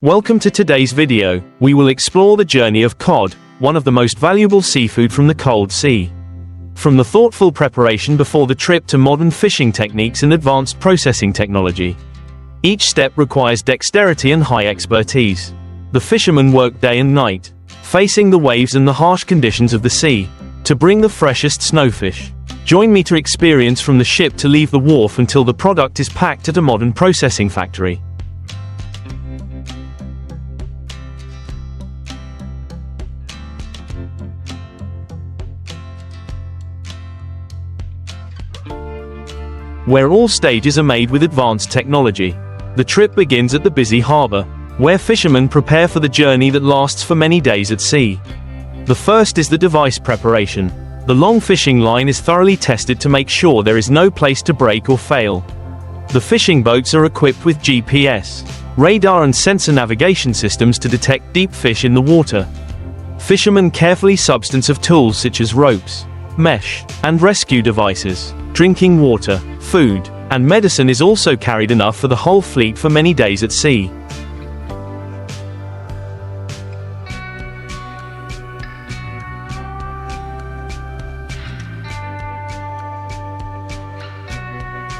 Welcome to today's video. We will explore the journey of cod, one of the most valuable seafood from the cold sea. From the thoughtful preparation before the trip to modern fishing techniques and advanced processing technology. Each step requires dexterity and high expertise. The fishermen work day and night, facing the waves and the harsh conditions of the sea, to bring the freshest snowfish. Join me to experience from the ship to leave the wharf until the product is packed at a modern processing factory. Where all stages are made with advanced technology. The trip begins at the busy harbor, where fishermen prepare for the journey that lasts for many days at sea. The first is the device preparation. The long fishing line is thoroughly tested to make sure there is no place to break or fail. The fishing boats are equipped with GPS, radar and sensor navigation systems to detect deep fish in the water. Fishermen carefully substance of tools such as ropes, mesh, and rescue devices. Drinking water, food, and medicine is also carried enough for the whole fleet for many days at sea.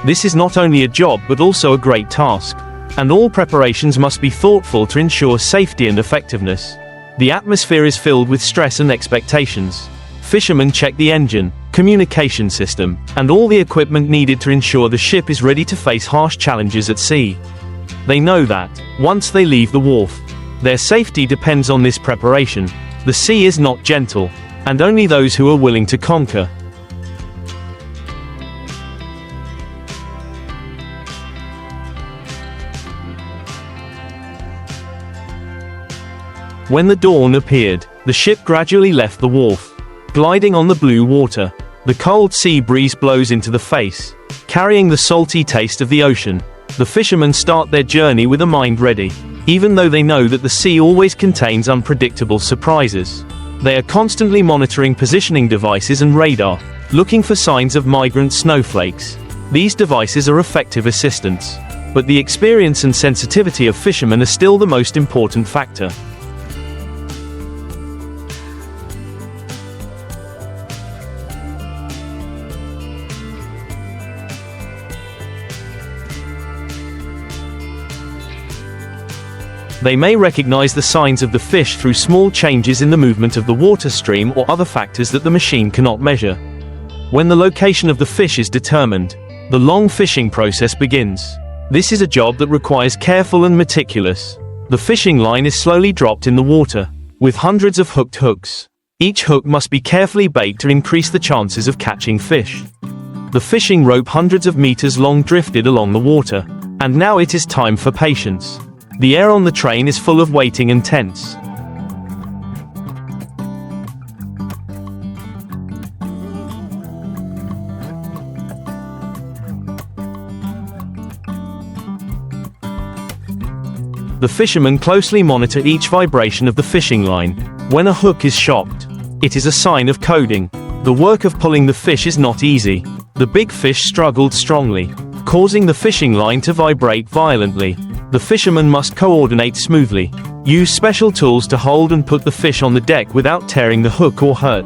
This is not only a job but also a great task, and all preparations must be thoughtful to ensure safety and effectiveness. The atmosphere is filled with stress and expectations. Fishermen check the engine, communication system, and all the equipment needed to ensure the ship is ready to face harsh challenges at sea. They know that, once they leave the wharf, their safety depends on this preparation. The sea is not gentle, and only those who are willing to conquer. When the dawn appeared, the ship gradually left the wharf. Gliding on the blue water, the cold sea breeze blows into the face, carrying the salty taste of the ocean. The fishermen start their journey with a mind ready, even though they know that the sea always contains unpredictable surprises. They are constantly monitoring positioning devices and radar, looking for signs of migrant snowflakes. These devices are effective assistants, but the experience and sensitivity of fishermen are still the most important factor. They may recognize the signs of the fish through small changes in the movement of the water stream or other factors that the machine cannot measure. When the location of the fish is determined, the long fishing process begins. This is a job that requires careful and meticulous. The fishing line is slowly dropped in the water, with hundreds of hooked hooks. Each hook must be carefully baked to increase the chances of catching fish. The fishing rope hundreds of meters long drifted along the water, and now it is time for patience. The air on the train is full of waiting and tense. The fishermen closely monitor each vibration of the fishing line. When a hook is shocked, it is a sign of coding. The work of pulling the fish is not easy. The big fish struggled strongly, causing the fishing line to vibrate violently. The fishermen must coordinate smoothly, use special tools to hold and put the fish on the deck without tearing the hook or hurt.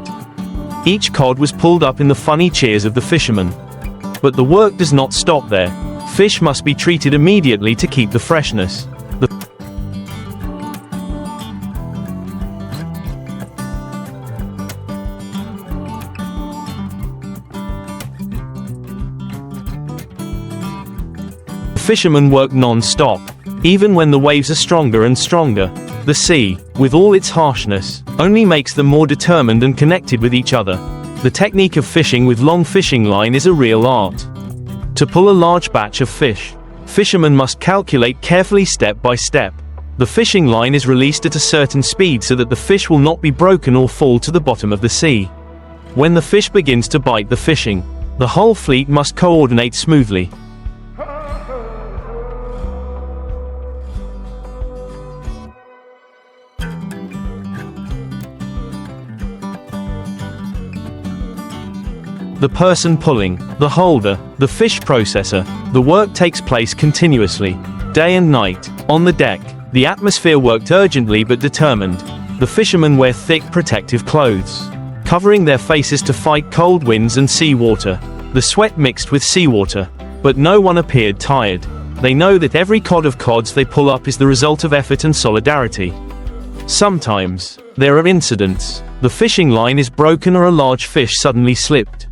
Each cod was pulled up in the funny cheers of the fishermen. But the work does not stop there. Fish must be treated immediately to keep the freshness. Fishermen work non-stop, even when the waves are stronger and stronger. The sea, with all its harshness, only makes them more determined and connected with each other. The technique of fishing with long fishing line is a real art. To pull a large batch of fish, fishermen must calculate carefully step by step. The fishing line is released at a certain speed so that the fish will not be broken or fall to the bottom of the sea. When the fish begins to bite the fishing, the whole fleet must coordinate smoothly. The person pulling, the holder, the fish processor, the work takes place continuously, day and night, on the deck. The atmosphere worked urgently but determined. The fishermen wear thick protective clothes, covering their faces to fight cold winds and seawater. The sweat mixed with seawater, but no one appeared tired. They know that every cod of cods they pull up is the result of effort and solidarity. Sometimes, there are incidents. The fishing line is broken or a large fish suddenly slipped.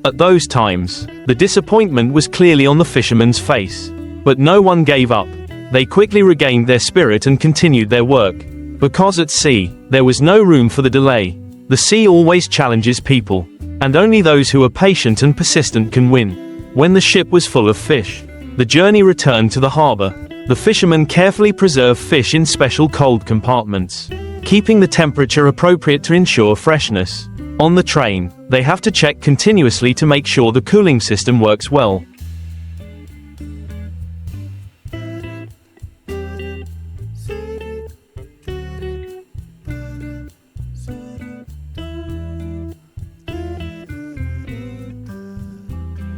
At those times, the disappointment was clearly on the fisherman's face. But no one gave up. They quickly regained their spirit and continued their work. Because at sea, there was no room for the delay. The sea always challenges people, and only those who are patient and persistent can win. When the ship was full of fish, the journey returned to the harbor. The fishermen carefully preserve fish in special cold compartments, keeping the temperature appropriate to ensure freshness. On the train, they have to check continuously to make sure the cooling system works well.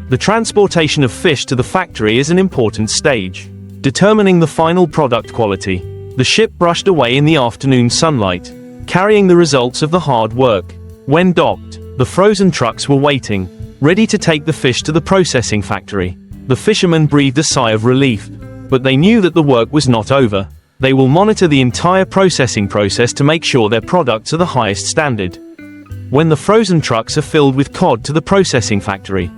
The transportation of fish to the factory is an important stage, determining the final product quality. The ship brushed away in the afternoon sunlight, carrying the results of the hard work. When docked, the frozen trucks were waiting, ready to take the fish to the processing factory. The fishermen breathed a sigh of relief, but they knew that the work was not over. They will monitor the entire processing process to make sure their products are the highest standard. When the frozen trucks are filled with cod to the processing factory,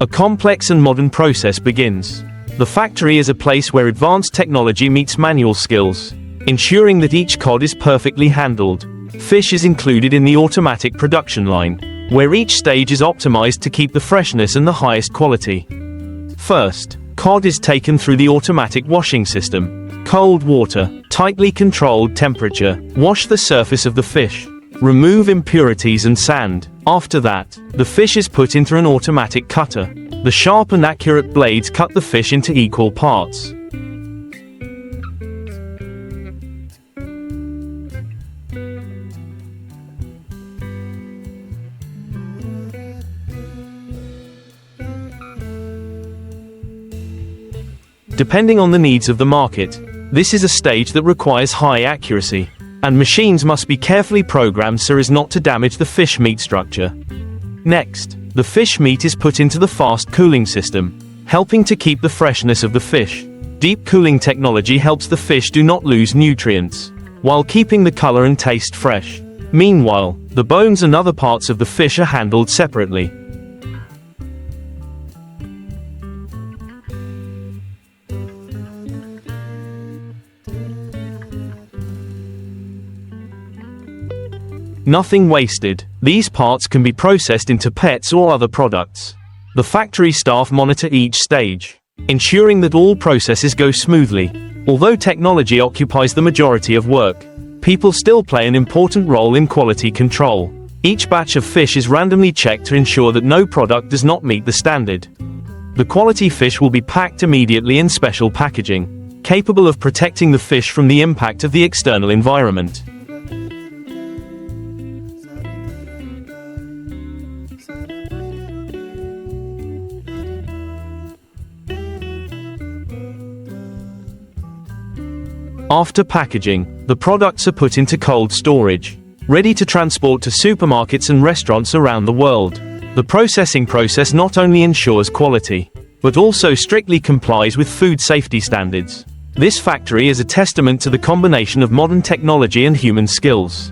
a complex and modern process begins. The factory is a place where advanced technology meets manual skills, ensuring that each cod is perfectly handled. Fish is included in the automatic production line, where each stage is optimized to keep the freshness and the highest quality. First, cod is taken through the automatic washing system. Cold water, tightly controlled temperature, wash the surface of the fish. Remove impurities and sand. After that, the fish is put into an automatic cutter. The sharp and accurate blades cut the fish into equal parts. Depending on the needs of the market, this is a stage that requires high accuracy, and machines must be carefully programmed so as not to damage the fish meat structure. Next, the fish meat is put into the fast cooling system, helping to keep the freshness of the fish. Deep cooling technology helps the fish do not lose nutrients, while keeping the color and taste fresh. Meanwhile, the bones and other parts of the fish are handled separately. Nothing wasted. These parts can be processed into pets or other products. The factory staff monitor each stage, ensuring that all processes go smoothly. Although technology occupies the majority of work, people still play an important role in quality control. Each batch of fish is randomly checked to ensure that no product does not meet the standard. The quality fish will be packed immediately in special packaging, capable of protecting the fish from the impact of the external environment. After packaging, the products are put into cold storage, ready to transport to supermarkets and restaurants around the world. The processing process not only ensures quality, but also strictly complies with food safety standards. This factory is a testament to the combination of modern technology and human skills,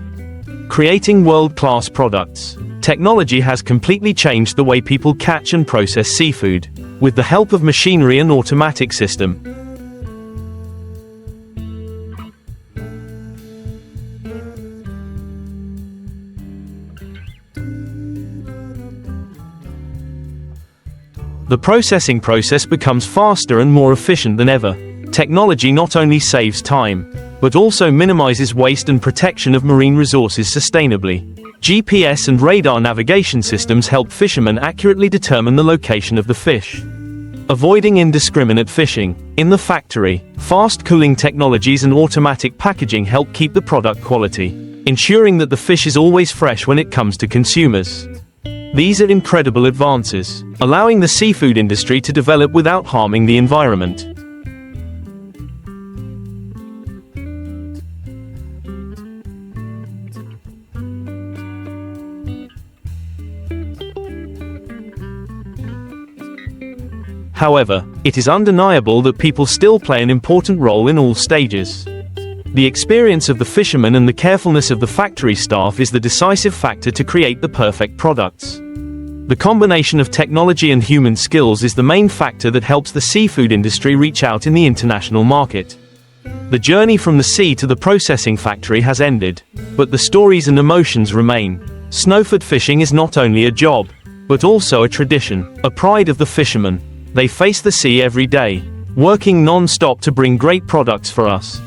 creating world-class products. Technology has completely changed the way people catch and process seafood, with the help of machinery and automatic system. The processing process becomes faster and more efficient than ever. Technology not only saves time, but also minimizes waste and protection of marine resources sustainably. GPS and radar navigation systems help fishermen accurately determine the location of the fish. Avoiding indiscriminate fishing. In the factory, fast cooling technologies and automatic packaging help keep the product quality, ensuring that the fish is always fresh when it comes to consumers. These are incredible advances, allowing the seafood industry to develop without harming the environment. However, it is undeniable that people still play an important role in all stages. The experience of the fishermen and the carefulness of the factory staff is the decisive factor to create the perfect products. The combination of technology and human skills is the main factor that helps the seafood industry reach out in the international market. The journey from the sea to the processing factory has ended, but the stories and emotions remain. Snowford fishing is not only a job, but also a tradition, a pride of the fishermen. They face the sea every day, working non-stop to bring great products for us.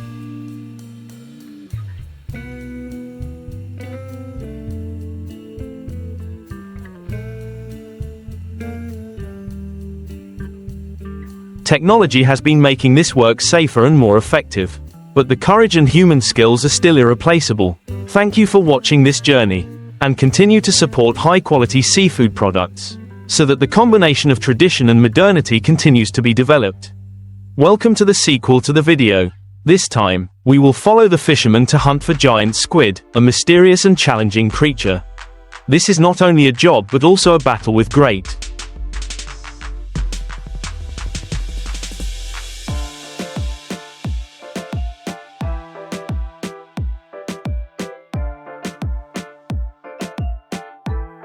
Technology has been making this work safer and more effective, but the courage and human skills are still irreplaceable. Thank you for watching this journey, and continue to support high-quality seafood products, so that the combination of tradition and modernity continues to be developed. Welcome to the sequel to the video. This time, we will follow the fishermen to hunt for giant squid, a mysterious and challenging creature. This is not only a job but also a battle with great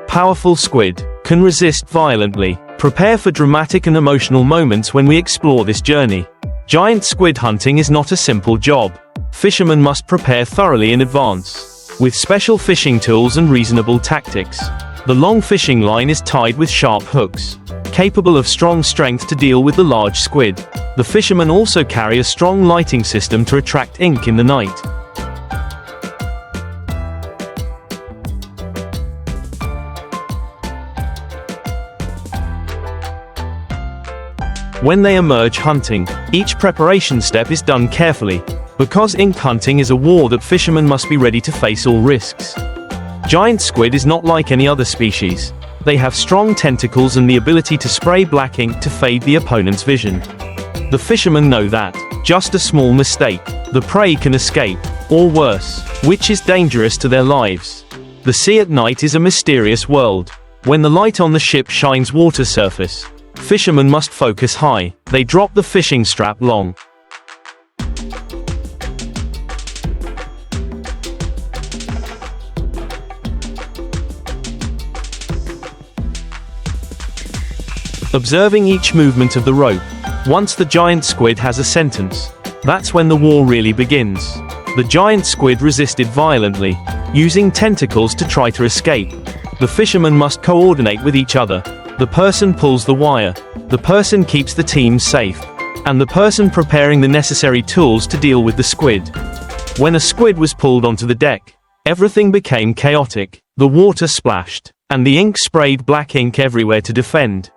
powerful squid can resist violently. Prepare for dramatic and emotional moments when we explore this journey. Giant squid hunting is not a simple job. Fishermen must prepare thoroughly in advance, with special fishing tools and reasonable tactics. The long fishing line is tied with sharp hooks, capable of strong strength to deal with the large squid. The fishermen also carry a strong lighting system to attract ink in the night. When they emerge hunting, each preparation step is done carefully, because ink hunting is a war that fishermen must be ready to face all risks. Giant squid is not like any other species. They have strong tentacles and the ability to spray black ink to fade the opponent's vision. The fishermen know that, just a small mistake, the prey can escape, or worse, which is dangerous to their lives. The sea at night is a mysterious world. When the light on the ship shines water surface, fishermen must focus high. They drop the fishing strap long. Observing each movement of the rope. Once the giant squid has a sentence, that's when the war really begins. The giant squid resisted violently, using tentacles to try to escape. The fishermen must coordinate with each other. The person pulls the wire, the person keeps the team safe, and the person preparing the necessary tools to deal with the squid. When a squid was pulled onto the deck, everything became chaotic. The water splashed, and the ink sprayed black ink everywhere to defend.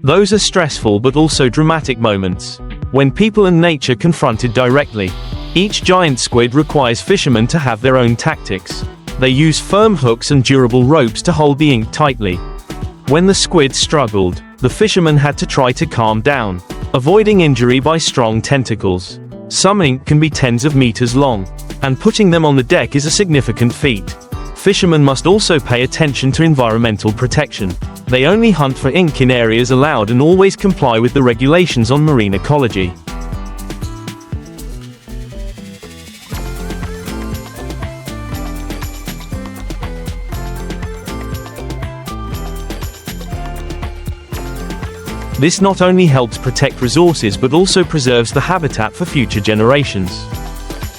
Those are stressful but also dramatic moments, when people and nature confronted directly. Each giant squid requires fishermen to have their own tactics. They use firm hooks and durable ropes to hold the ink tightly. When the squid struggled, the fishermen had to try to calm down, avoiding injury by strong tentacles. Some ink can be tens of meters long, and putting them on the deck is a significant feat. Fishermen must also pay attention to environmental protection. They only hunt for ink in areas allowed and always comply with the regulations on marine ecology. This not only helps protect resources but also preserves the habitat for future generations.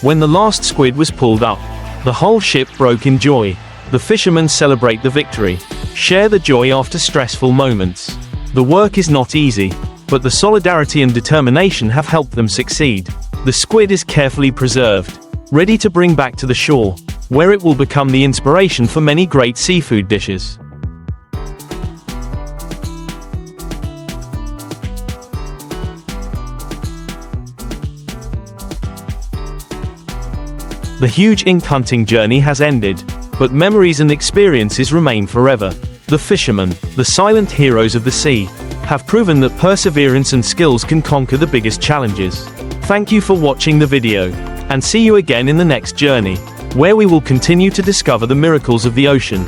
When the last squid was pulled up, the whole ship broke in joy. The fishermen celebrate the victory, share the joy after stressful moments. The work is not easy, but the solidarity and determination have helped them succeed. The squid is carefully preserved, ready to bring back to the shore, where it will become the inspiration for many great seafood dishes. The huge ink hunting journey has ended, but memories and experiences remain forever. The fishermen, the silent heroes of the sea, have proven that perseverance and skills can conquer the biggest challenges. Thank you for watching the video, and see you again in the next journey, where we will continue to discover the miracles of the ocean.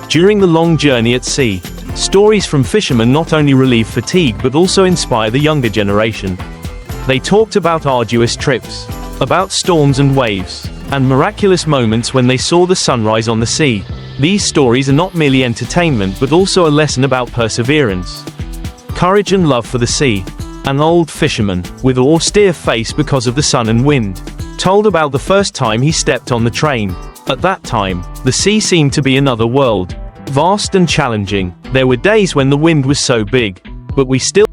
During the long journey at sea, stories from fishermen not only relieve fatigue but also inspire the younger generation. They talked about arduous trips, about storms and waves, and miraculous moments when they saw the sunrise on the sea. These stories are not merely entertainment but also a lesson about perseverance, courage and love for the sea. An old fisherman, with an austere face because of the sun and wind, told about the first time he stepped on the train. At that time, the sea seemed to be another world, vast and challenging. There were days when the wind was so big, but we still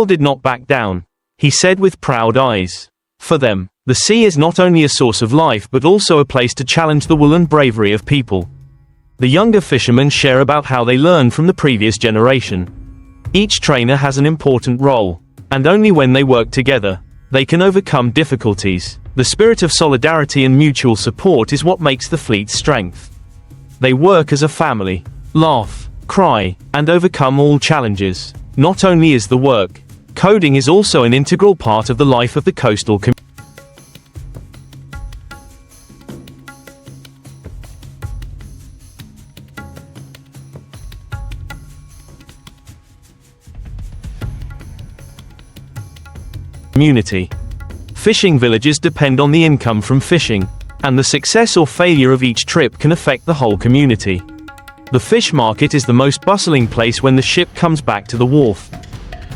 did not back down. He said with proud eyes. For them, the sea is not only a source of life but also a place to challenge the will and bravery of people. The younger fishermen share about how they learned from the previous generation. Each trainer has an important role, and only when they work together, they can overcome difficulties. The spirit of solidarity and mutual support is what makes the fleet's strength. They work as a family, laugh, cry, and overcome all challenges. Not only is the work, coding is also an integral part of the life of the coastal community. Fishing villages depend on the income from fishing, and the success or failure of each trip can affect the whole community. The fish market is the most bustling place when the ship comes back to the wharf.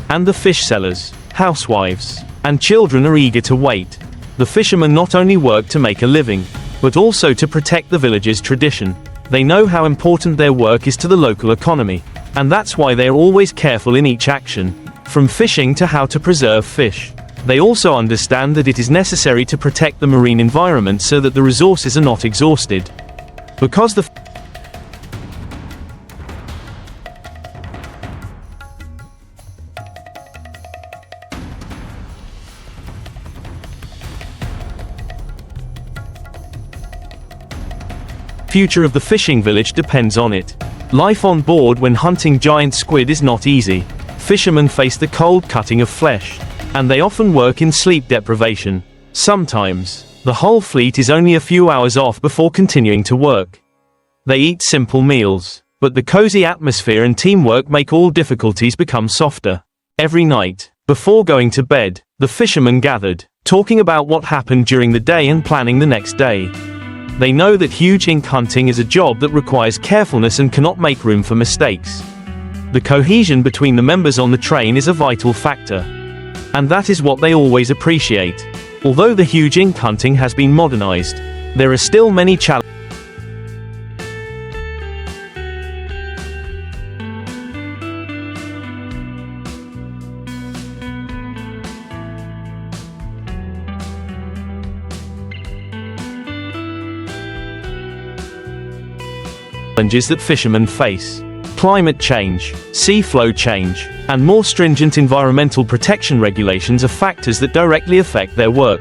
And the fish sellers, housewives, and children are eager to wait. The fishermen not only work to make a living, but also to protect the village's tradition. They know how important their work is to the local economy, and that's why they are always careful in each action, from fishing to how to preserve fish. They also understand that it is necessary to protect the marine environment so that the resources are not exhausted. Because the future of the fishing village depends on it. Life on board when hunting giant squid is not easy. Fishermen face the cold cutting of flesh, and they often work in sleep deprivation. Sometimes, the whole fleet is only a few hours off before continuing to work. They eat simple meals, but the cozy atmosphere and teamwork make all difficulties become softer. Every night, before going to bed, the fishermen gathered, talking about what happened during the day and planning the next day. They know that huge ink hunting is a job that requires carefulness and cannot make room for mistakes. The cohesion between the members on the train is a vital factor. And that is what they always appreciate. Although the huge ink hunting has been modernized, there are still many challenges that fishermen face. Climate change, sea flow change, and more stringent environmental protection regulations are factors that directly affect their work.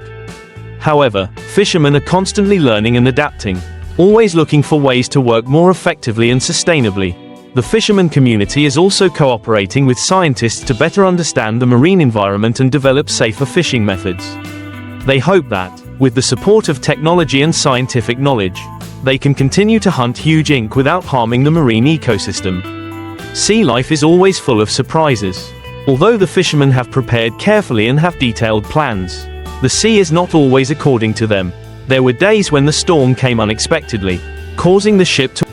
However, fishermen are constantly learning and adapting, always looking for ways to work more effectively and sustainably. The fisherman community is also cooperating with scientists to better understand the marine environment and develop safer fishing methods. They hope that, with the support of technology and scientific knowledge, they can continue to hunt huge ink without harming the marine ecosystem. Sea life is always full of surprises. Although the fishermen have prepared carefully and have detailed plans, the sea is not always according to them. There were days when the storm came unexpectedly, causing the ship to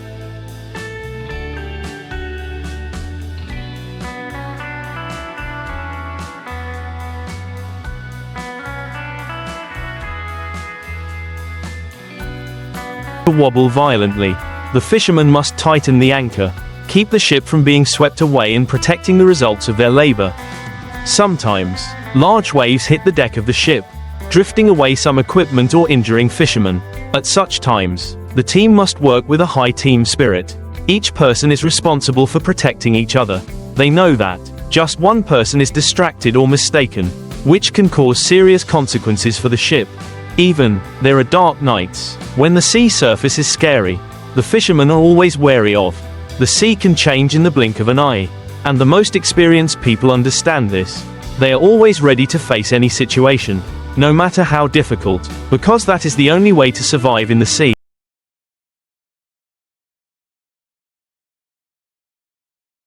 wobble violently. The fishermen must tighten the anchor, keep the ship from being swept away and protecting the results of their labor. Sometimes, large waves hit the deck of the ship, drifting away some equipment or injuring fishermen. At such times, the team must work with a high team spirit. Each person is responsible for protecting each other. They know that just one person is distracted or mistaken, which can cause serious consequences for the ship. Even, there are dark nights, when the sea surface is scary. The fishermen are always wary of. The sea can change in the blink of an eye, and the most experienced people understand this. They are always ready to face any situation, no matter how difficult, because that is the only way to survive in the sea.